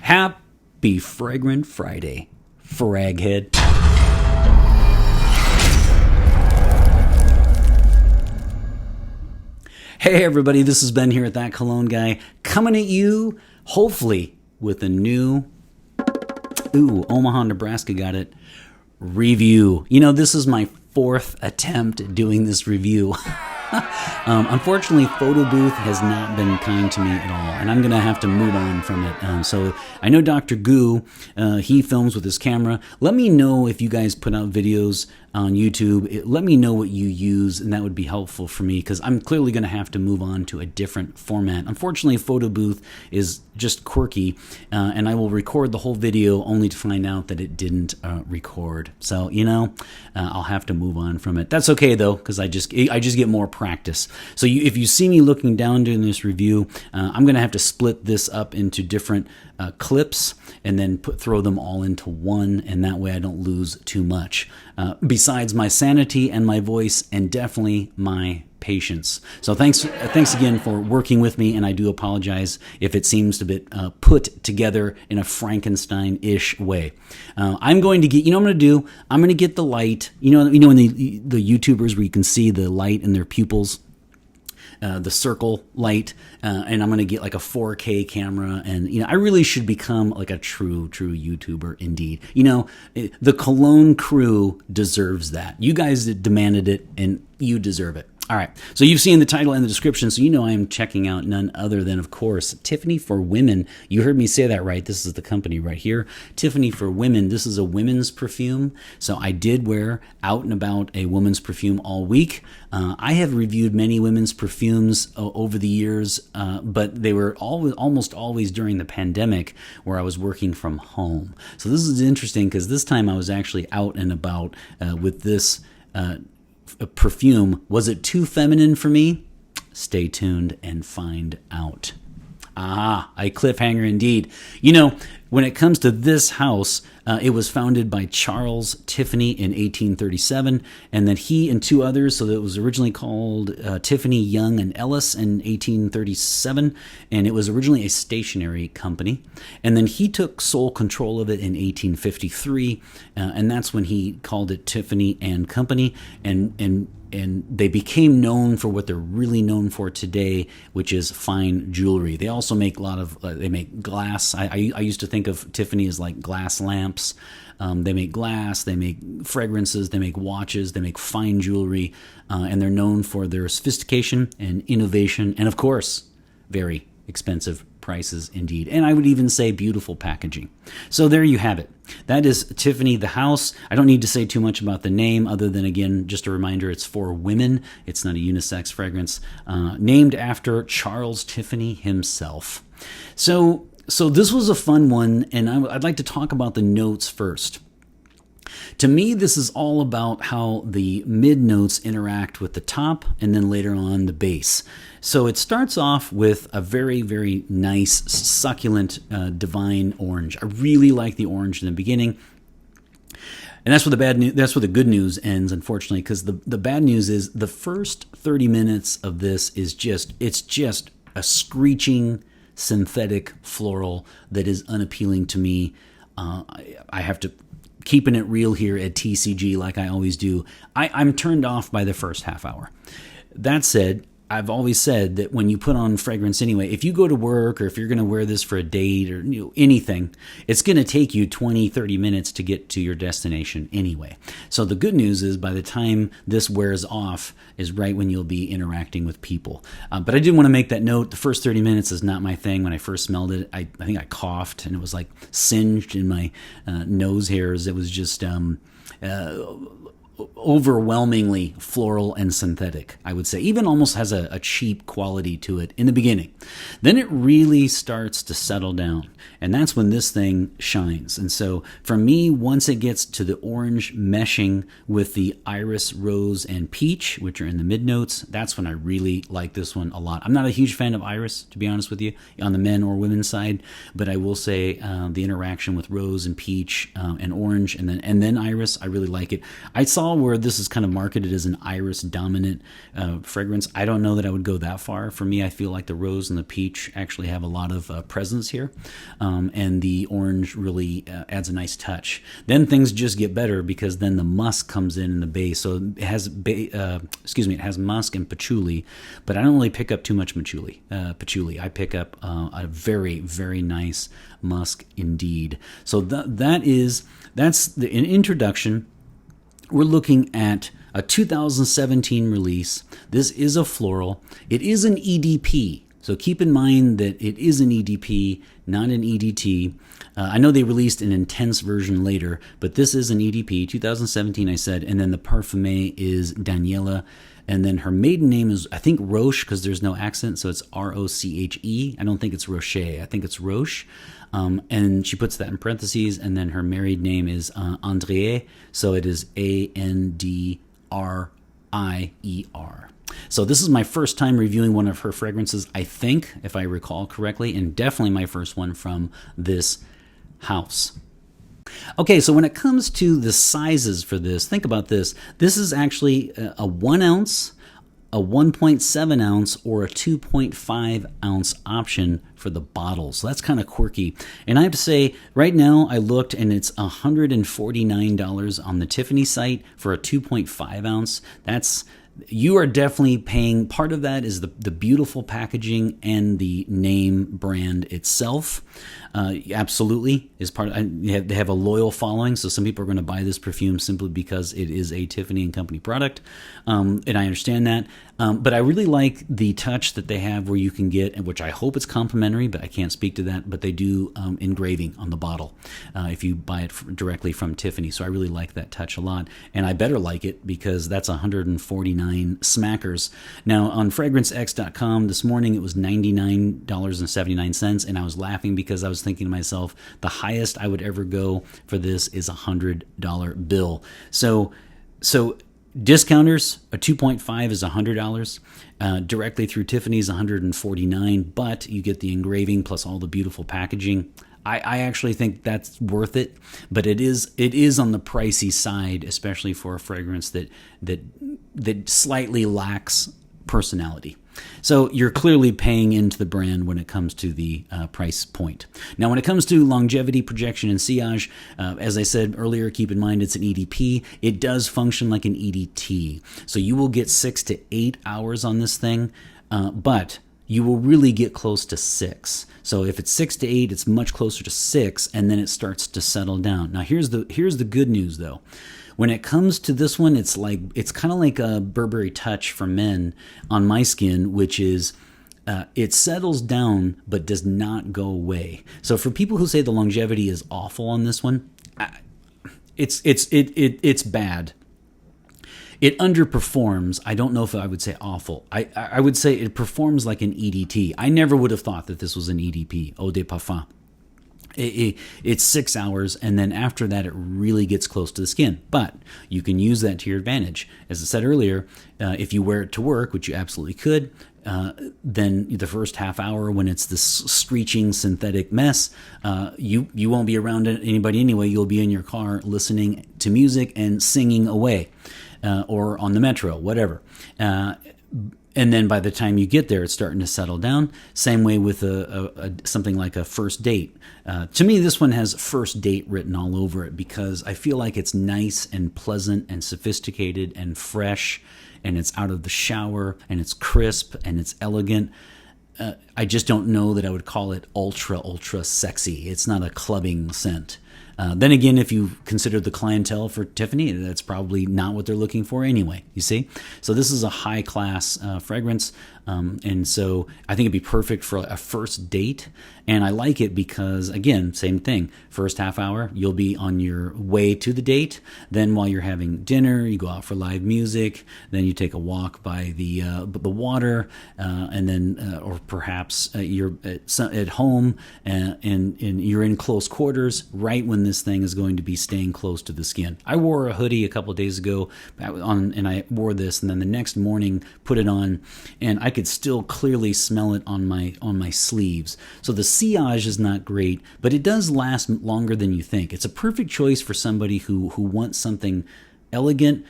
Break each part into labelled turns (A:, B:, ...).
A: Happy Fragrant Friday, fraghead. Hey everybody, this is Ben here at That Cologne Guy, coming at you, hopefully, with a new, Omaha, Nebraska got it, review. You know, this is my fourth attempt at doing this review. Unfortunately, Photo Booth has not been kind to me at all, and I'm going to have to move on from it. So I know Dr. Goo, he films with his camera. Let me know if you guys put out videos on YouTube. Let me know what you use, and that would be helpful for me, because I'm clearly going to have to move on to a different format. Unfortunately, Photo Booth is just quirky, and I will record the whole video only to find out that it didn't record. So, you know, I'll have to move on from it. That's okay, though, because I just get more practice. So if you see me looking down during this review, I'm going to have to split this up into different clips and then throw them all into one, and that way I don't lose too much. Besides my sanity and my voice, and definitely my patience. So thanks again for working with me, and I do apologize if it seems a bit put together in a Frankenstein-ish way. I'm going to get, you know what I'm going to do? I'm going to get the light. You know when the YouTubers where you can see the light in their pupils, the circle light, and I'm going to get like a 4K camera, and you know, I really should become like a true YouTuber indeed. You know, the Cologne crew deserves that. You guys demanded it, and you deserve it. All right, so you've seen the title and the description, so you know I am checking out none other than, of course, Tiffany for Women. You heard me say that right. This is the company right here. Tiffany for Women. This is a women's perfume, so I did wear out and about a woman's perfume all week. I have reviewed many women's perfumes over the years, but they were almost always during the pandemic where I was working from home. So this is interesting because this time I was actually out and about with this perfume. Was it too feminine for me? Stay tuned and find out. A cliffhanger indeed. You know, when it comes to this house, it was founded by Charles Tiffany in 1837, and then he and two others, so it was originally called Tiffany, Young, and Ellis in 1837, and it was originally a stationery company. And then he took sole control of it in 1853, and that's when he called it Tiffany and Company, and they became known for what they're really known for today, which is fine jewelry. They also make a lot of, they make glass. I used to think of Tiffany as like glass lamps. They make glass, they make fragrances, they make watches, they make fine jewelry, and they're known for their sophistication and innovation, and of course, very expensive prices indeed. And I would even say beautiful packaging. So there you have it. That is Tiffany the House. I don't need to say too much about the name other than, again, just a reminder, it's for women. It's not a unisex fragrance. Named after Charles Tiffany himself. So this was a fun one, and I'd like to talk about the notes first. To me, this is all about how the mid notes interact with the top and then later on the base. So it starts off with a very, very nice, succulent, divine orange. I really like the orange in the beginning. And that's where the bad news, that's where the good news ends, unfortunately, because the bad news is the first 30 minutes of this is it's just a screeching synthetic floral that is unappealing to me. I have to keeping it real here at TCG like I always do. I'm turned off by the first half hour. That said, I've always said that when you put on fragrance anyway, if you go to work or if you're going to wear this for a date or anything, it's going to take you 20, 30 minutes to get to your destination anyway. So the good news is by the time this wears off is right when you'll be interacting with people. But I did want to make that note. The first 30 minutes is not my thing. When I first smelled it, I think I coughed and it was like singed in my nose hairs. It was just overwhelmingly floral and synthetic, I would say. Even almost has a cheap quality to it in the beginning. Then it really starts to settle down, and that's when this thing shines. And so for me, once it gets to the orange meshing with the iris, rose, and peach, which are in the mid notes, that's when I really like this one a lot. I'm not a huge fan of iris, to be honest with you, on the men or women's side, but I will say the interaction with rose and peach and orange and then iris, I really like it. I saw saw where this is kind of marketed as an iris dominant fragrance. I don't know that I would go that far. For me, I feel like the rose and the peach actually have a lot of presence here, and the orange really adds a nice touch. Then things just get better because then the musk comes in the base. So it has it has musk and patchouli, but I don't really pick up too much patchouli. I pick up a very, very nice musk indeed. So that's an introduction. We're looking at a 2017 release. This is a floral. It is an EDP. So keep in mind that it is an EDP, not an EDT. I know they released an intense version later, but this is an EDP, 2017 I said, and then the parfumé is Daniela, and then her maiden name is, I think, Roche, because there's no accent, so it's Roche. I don't think it's Roche, I think it's Roche. And she puts that in parentheses, and then her married name is Andrier, so it is Andrier. So this is my first time reviewing one of her fragrances, I think, if I recall correctly, and definitely my first one from this house. Okay, so when it comes to the sizes for this, think about this. This is actually a 1 ounce, a 1.7 ounce, or a 2.5 ounce option for the bottle. So that's kind of quirky. And I have to say, right now I looked and it's $149 on the Tiffany site for a 2.5 ounce. You are definitely paying. Part of that is the beautiful packaging and the name brand itself. Absolutely is part of. They have a loyal following, so some people are going to buy this perfume simply because it is a Tiffany and Company product, and I understand that. But I really like the touch that they have, where you can get, which I hope it's complimentary, but I can't speak to that. But they do engraving on the bottle if you buy it directly from Tiffany. So I really like that touch a lot, and I better like it because that's 149 smackers. Now on FragranceX.com this morning it was $99.79, and I was laughing because I was thinking to myself, the highest I would ever go for this is $100 bill. So discounters, a 2.5 is $100. Directly through Tiffany's $149, but you get the engraving plus all the beautiful packaging. I actually think that's worth it, but it is on the pricey side, especially for a fragrance that slightly lacks personality. So you're clearly paying into the brand when it comes to the price point. Now, when it comes to longevity, projection, and sillage, as I said earlier, keep in mind it's an EDP. It does function like an EDT. So you will get 6 to 8 hours on this thing, but you will really get close to 6. So if it's 6 to 8, it's much closer to 6, and then it starts to settle down. Now, here's the good news, though. When it comes to this one, it's kind of like a Burberry Touch for men on my skin, which is it settles down but does not go away. So for people who say the longevity is awful on this one, it's bad. It underperforms. I don't know if I would say awful. I would say it performs like an EDT. I never would have thought that this was an EDP, Eau de Parfum. It's 6 hours, and then after that, it really gets close to the skin. But you can use that to your advantage. As I said earlier, if you wear it to work, which you absolutely could, then the first half hour when it's this screeching synthetic mess, you won't be around anybody anyway. You'll be in your car listening to music and singing away, or on the metro, whatever. And then by the time you get there, it's starting to settle down. Same way with something like a first date. To me, this one has first date written all over it because I feel like it's nice and pleasant and sophisticated and fresh, and it's out of the shower, and it's crisp, and it's elegant. I just don't know that I would call it ultra sexy. It's not a clubbing scent. Then again, if you consider the clientele for Tiffany, that's probably not what they're looking for anyway, you see? So this is a high-class fragrance, and so I think it'd be perfect for a first date. And I like it because, again, same thing. First half hour, you'll be on your way to the date. Then while you're having dinner, you go out for live music. Then you take a walk by the water, and then, or perhaps you're at home and you're in close quarters right when this thing is going to be staying close to the skin. I wore a hoodie a couple of days ago, and I wore this, and then the next morning put it on, and I could still clearly smell it on my sleeves. So the sillage is not great, but it does last longer than you think. It's a perfect choice for somebody who wants something elegant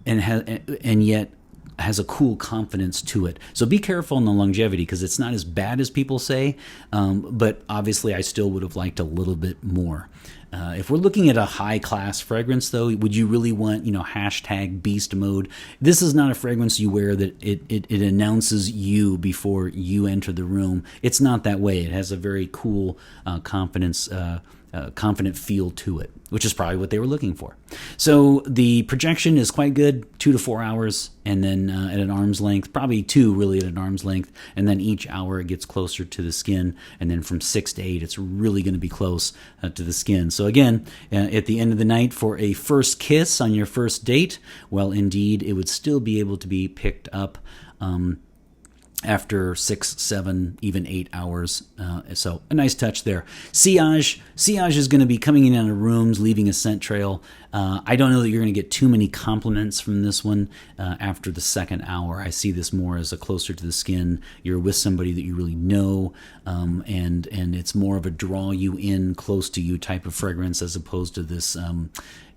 A: and yet has a cool confidence to it. So be careful in the longevity because it's not as bad as people say, but obviously I still would have liked a little bit more. If we're looking at a high-class fragrance, though, would you really want, hashtag beast mode? This is not a fragrance you wear that it announces you before you enter the room. It's not that way. It has a very cool confident feel to it, which is probably what they were looking for. So the projection is quite good, 2 to 4 hours, and then at an arm's length, probably 2 really at an arm's length, and then each hour it gets closer to the skin, and then from 6 to 8 it's really going to be close to the skin. So again, at the end of the night for a first kiss on your first date, well, indeed, it would still be able to be picked up after 6, 7, even 8 hours. So a nice touch there. Sillage is going to be coming in out of rooms, leaving a scent trail. I don't know that you're going to get too many compliments from this one after the second hour. I see this more as a closer to the skin. You're with somebody that you really know, and it's more of a draw you in, close to you type of fragrance as opposed to this,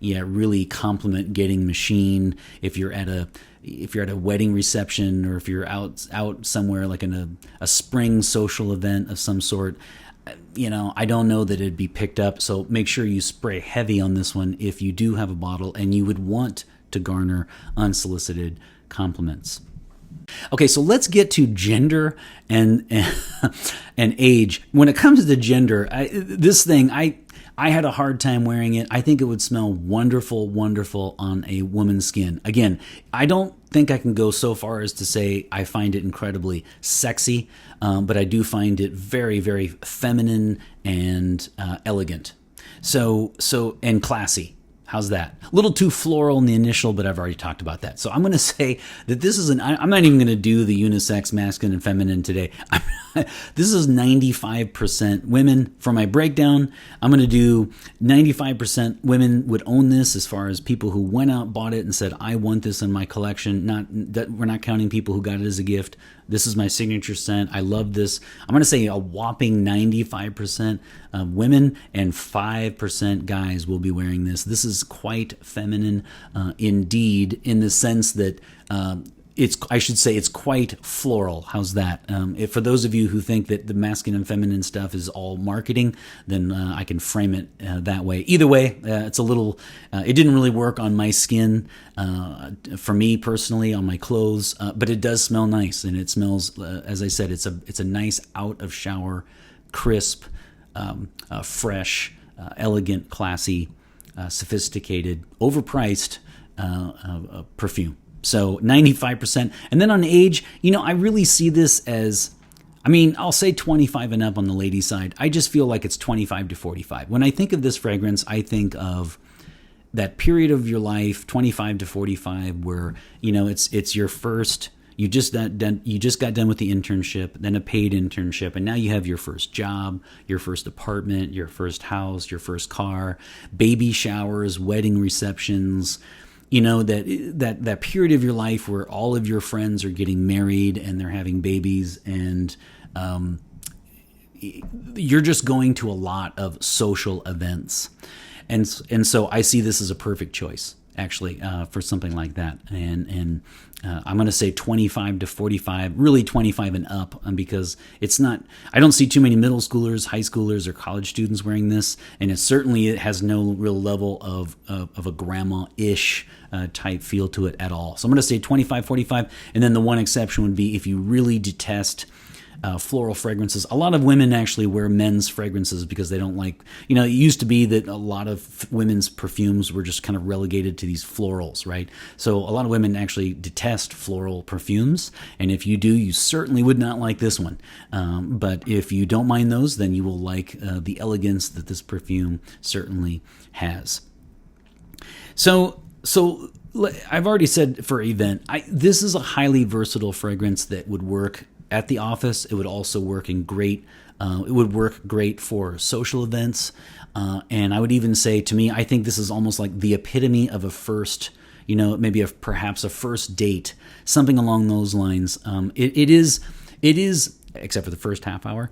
A: really compliment getting machine. If you're at a wedding reception or if you're out somewhere like in a spring social event of some sort, I don't know that it'd be picked up. So make sure you spray heavy on this one if you do have a bottle and you would want to garner unsolicited compliments. Okay, so let's get to gender and age. When it comes to gender, I had a hard time wearing it. I think it would smell wonderful, wonderful on a woman's skin. Again, I don't think I can go so far as to say I find it incredibly sexy, but I do find it very, very feminine and elegant. So and classy. How's that? A little too floral in the initial, but I've already talked about that. So I'm going to say that this is I'm not even going to do the unisex, masculine, and feminine today. This is 95% women. For my breakdown, I'm going to do 95% women would own this as far as people who went out, bought it, and said, I want this in my collection. We're not counting people who got it as a gift. This is my signature scent. I love this. I'm going to say a whopping 95% women and 5% guys will be wearing this. This is quite feminine indeed, in the sense that it's quite floral. How's that? For those of you who think that the masculine and feminine stuff is all marketing, then I can frame it that way. Either way, it's a little. It didn't really work on my skin, for me personally, on my clothes, but it does smell nice, and it smells, as I said, it's a nice out of shower, crisp, fresh, elegant, classy, sophisticated, overpriced perfume. So 95%. And then on age, I really see this as, I'll say 25 and up on the lady side. I just feel like it's 25 to 45. When I think of this fragrance, I think of that period of your life, 25 to 45, where, it's your first, you just got done with the internship, then a paid internship, and now you have your first job, your first apartment, your first house, your first car, baby showers, wedding receptions. That period of your life where all of your friends are getting married and they're having babies, and you're just going to a lot of social events, and so I see this as a perfect choice, actually, for something like that. And I'm going to say 25 to 45, really 25 and up, because it's not. I don't see too many middle schoolers, high schoolers, or college students wearing this, and it has no real level of a grandma-ish type feel to it at all. So I'm going to say 25, 45, and then the one exception would be if you really detest floral fragrances. A lot of women actually wear men's fragrances because they don't like, it used to be that a lot of women's perfumes were just kind of relegated to these florals, right? So a lot of women actually detest floral perfumes. And if you do, you certainly would not like this one. But if you don't mind those, then you will like the elegance that this perfume certainly has. So I've already said for event, this is a highly versatile fragrance that would work at the office. It would also work it would work great for social events. And I would even say, to me, I think this is almost like the epitome of a first, perhaps a first date, something along those lines. It is except for the first half hour,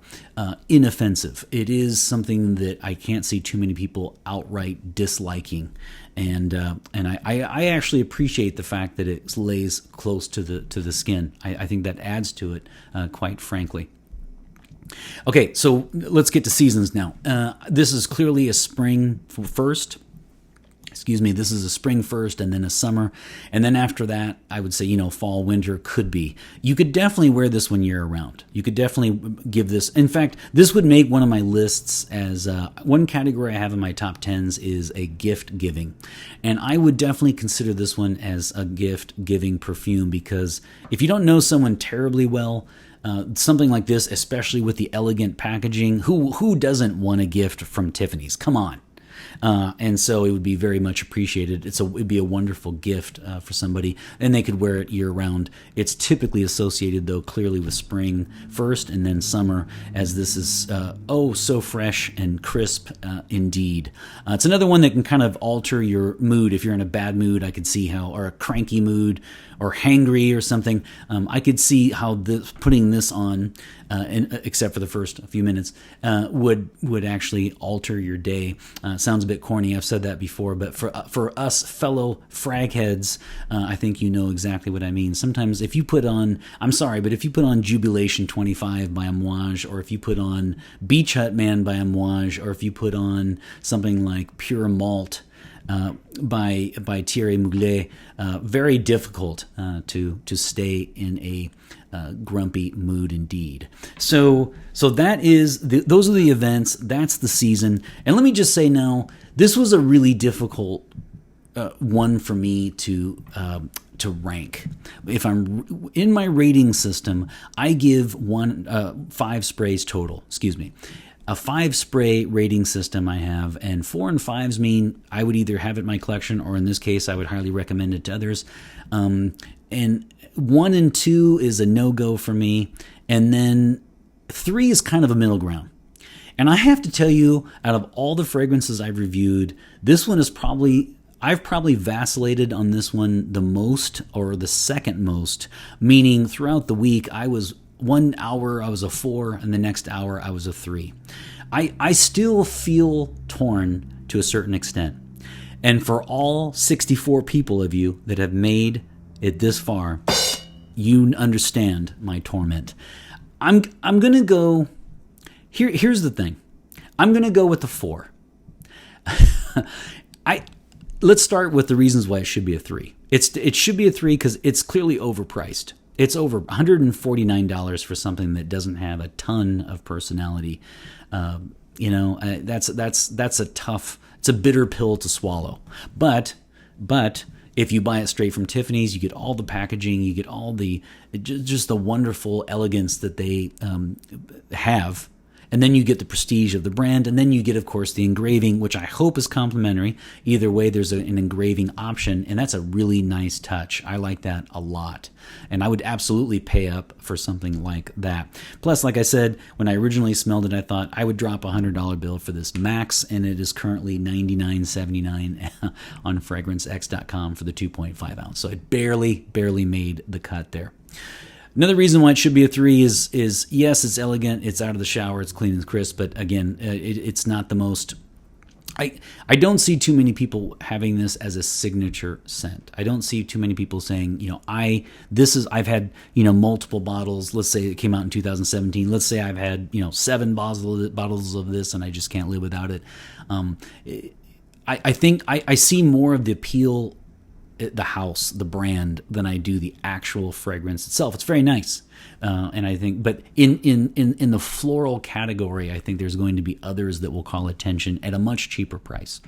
A: inoffensive. It is something that I can't see too many people outright disliking, and I actually appreciate the fact that it lays close to the skin. I think that adds to it, quite frankly. Okay, so let's get to seasons now. This is clearly a spring first. Excuse me, this is a spring first and then a summer. And then after that, I would say, fall, winter could be. You could definitely wear this one year round. You could definitely give this. In fact, this would make one of my lists as one category I have in my top 10s is a gift giving. And I would definitely consider this one as a gift giving perfume, because if you don't know someone terribly well, something like this, especially with the elegant packaging, who doesn't want a gift from Tiffany's? Come on. And so it would be very much appreciated. It'd be a wonderful gift for somebody, and they could wear it year round. It's typically associated, though, clearly with spring first and then summer, as this is so fresh and crisp indeed. It's another one that can kind of alter your mood. If you're in a bad mood, I could see how, or a cranky mood, or hangry or something. I could see how putting this on, except for the first few minutes, would actually alter your day. Sounds a bit corny. I've said that before, but for us fellow frag heads, I think you know exactly what I mean. Sometimes if you put on, I'm sorry, but if you put on Jubilation 25 by Amouage, or if you put on Beach Hut Man by Amouage, or if you put on something like Pure Malt by Thierry Mugler, very difficult to stay in a grumpy mood indeed. So that is those are the events. That's the season. And let me just say now, this was a really difficult one for me to rank. If I'm in my rating system, I give 5 sprays total. Excuse me. A 5 spray rating system I have, and 4 and 5s mean I would either have it in my collection, or in this case, I would highly recommend it to others. And 1 and 2 is a no-go for me, and then 3 is kind of a middle ground. And I have to tell you, out of all the fragrances I've reviewed, this one is I've probably vacillated on this one the most, or the second most, meaning throughout the week, 1 hour I was a 4, and the next hour I was a 3. I still feel torn to a certain extent. And for all 64 people of you that have made it this far, you understand my torment. I'm going to go, here's the thing. I'm going to go with the 4. Let's start with the reasons why it should be a 3. It should be a 3 because it's clearly overpriced. It's over $149 for something that doesn't have a ton of personality. That's it's a bitter pill to swallow. But if you buy it straight from Tiffany's, you get all the packaging, you get all just the wonderful elegance that they have. And then you get the prestige of the brand, and then you get, of course, the engraving, which I hope is complimentary. Either way, there's an engraving option, and that's a really nice touch. I like that a lot, and I would absolutely pay up for something like that. Plus, like I said, when I originally smelled it, I thought I would drop a $100 bill for this max, and it is currently $99.79 on FragranceX.com for the 2.5 ounce. So it barely made the cut there. Another reason why it should be a 3 is yes, it's elegant, it's out of the shower, it's clean and crisp, but again, it's not the most. I don't see too many people having this as a signature scent. I don't see too many people saying, I've had, multiple bottles. Let's say it came out in 2017. Let's say I've had, 7 bottles of this, and I just can't live without it. I think I see more of the appeal, the house, the brand, than I do the actual fragrance itself. It's very nice, and I think, but in the floral category, I think there's going to be others that will call attention at a much cheaper price.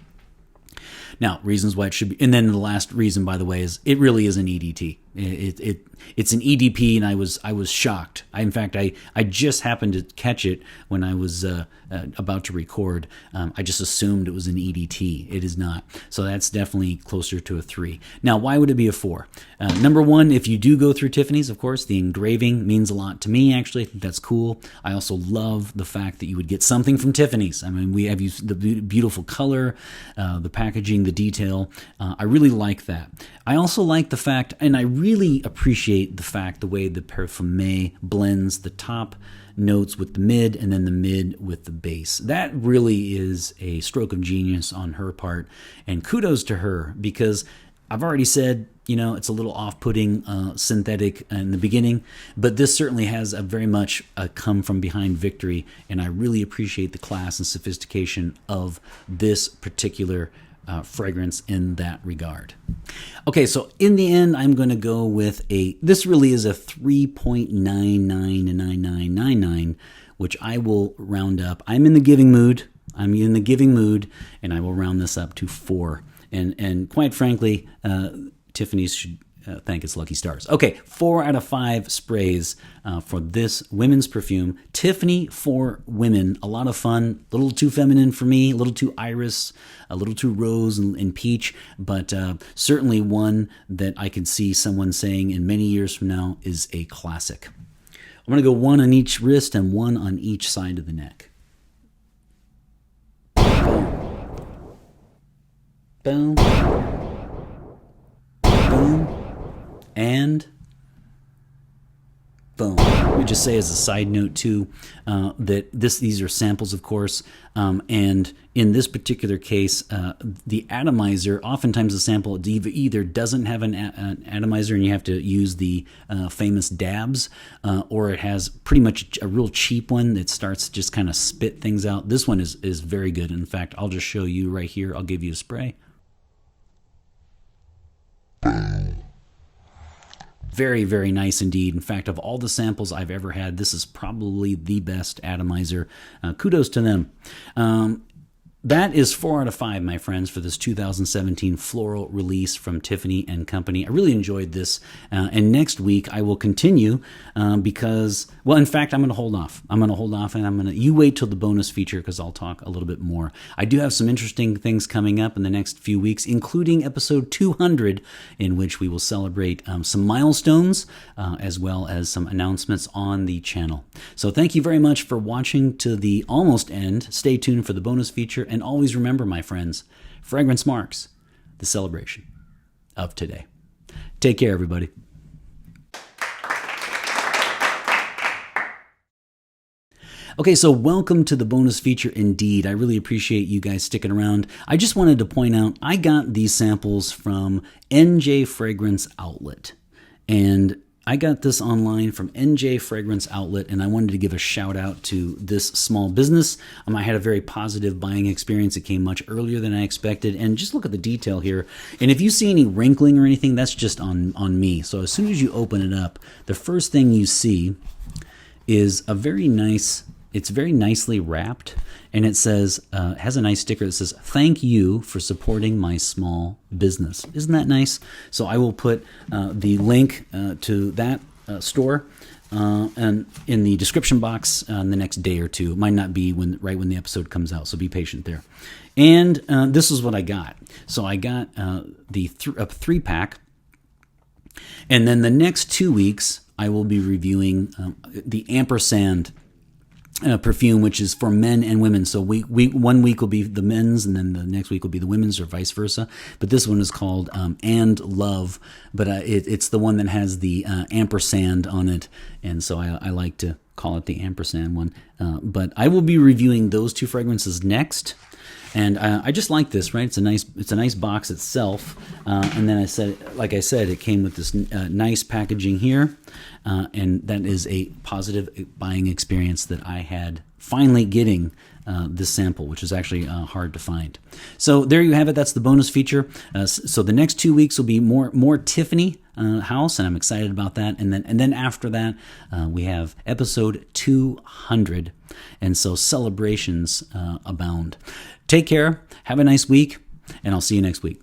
A: Now, reasons why it should be, and then the last reason, by the way, is it really is an EDT. It's an EDP, and I was shocked. In fact, I just happened to catch it when I was about to record. I just assumed it was an EDT. It is not. So that's definitely closer to a 3. Now, why would it be a 4? Number one, if you do go through Tiffany's, of course, the engraving means a lot to me, actually. I think that's cool. I also love the fact that you would get something from Tiffany's. I mean, we have the beautiful color, the packaging, the detail. I really like that. I also like the fact, and I really really appreciate the way the Parfumé blends the top notes with the mid and then the mid with the bass. That really is a stroke of genius on her part, and kudos to her, because I've already said, it's a little off-putting synthetic in the beginning, but this certainly has a very much a come from behind victory, and I really appreciate the class and sophistication of this particular fragrance in that regard. Okay, so in the end, I'm going to go with this really is a 3.999999, which I will round up. I'm in the giving mood, and I will round this up to 4. And quite frankly, Tiffany's should thank its lucky stars. Okay, 4 out of 5 sprays for this women's perfume. Tiffany for women. A lot of fun. A little too feminine for me. A little too iris. A little too rose and peach. But certainly one that I could see someone saying in many years from now is a classic. I'm going to go 1 on each wrist and 1 on each side of the neck. Boom. Boom. And boom. Let me just say as a side note too, that these are samples, of course, and in this particular case, the atomizer, oftentimes the sample either doesn't have an atomizer and you have to use the famous dabs, or it has pretty much a real cheap one that starts to just kind of spit things out. This one is very good. In fact, I'll just show you right here. I'll give you a spray. Very, very nice indeed. In fact, of all the samples I've ever had, this is probably the best atomizer. Kudos to them. That is 4 out of 5, my friends, for this 2017 floral release from Tiffany & Company. I really enjoyed this. And next week, I will continue because, well, in fact, I'm going to hold off. And you wait till the bonus feature because I'll talk a little bit more. I do have some interesting things coming up in the next few weeks, including episode 200, in which we will celebrate some milestones as well as some announcements on the channel. So thank you very much for watching to the almost end. Stay tuned for the bonus feature. And always remember, my friends, fragrance marks the celebration of today. Take care, everybody. Okay, so welcome to the bonus feature indeed. I really appreciate you guys sticking around. I just wanted to point out, I got these samples from NJ Fragrance Outlet. And I got this online from NJ Fragrance Outlet, and I wanted to give a shout out to this small business. I had a very positive buying experience. It came much earlier than I expected, and just look at the detail here. And if you see any wrinkling or anything, that's just on me. So as soon as you open it up, the first thing you see is it's very nicely wrapped, and it says, has a nice sticker that says, "Thank you for supporting my small business." Isn't that nice? So I will put the link to that store and in the description box in the next day or two. It might not be right when the episode comes out, so be patient there. And this is what I got. So I got the 3-pack, and then the next 2 weeks I will be reviewing the ampersand perfume, which is for men and women. So 1 week will be the men's, and then the next week will be the women's, or vice versa. But this one is called And Love, but it's the one that has the ampersand on it, and so I like to call it the ampersand one. But I will be reviewing those 2 fragrances next. And I just like this, right? It's a nice box itself. And then like I said, it came with this nice packaging here. And that is a positive buying experience that I had finally getting this sample, which is actually hard to find. So there you have it. That's the bonus feature. So the next 2 weeks will be more Tiffany house, and I'm excited about that. And then after that, we have episode 200, and so celebrations abound. Take care. Have a nice week, and I'll see you next week.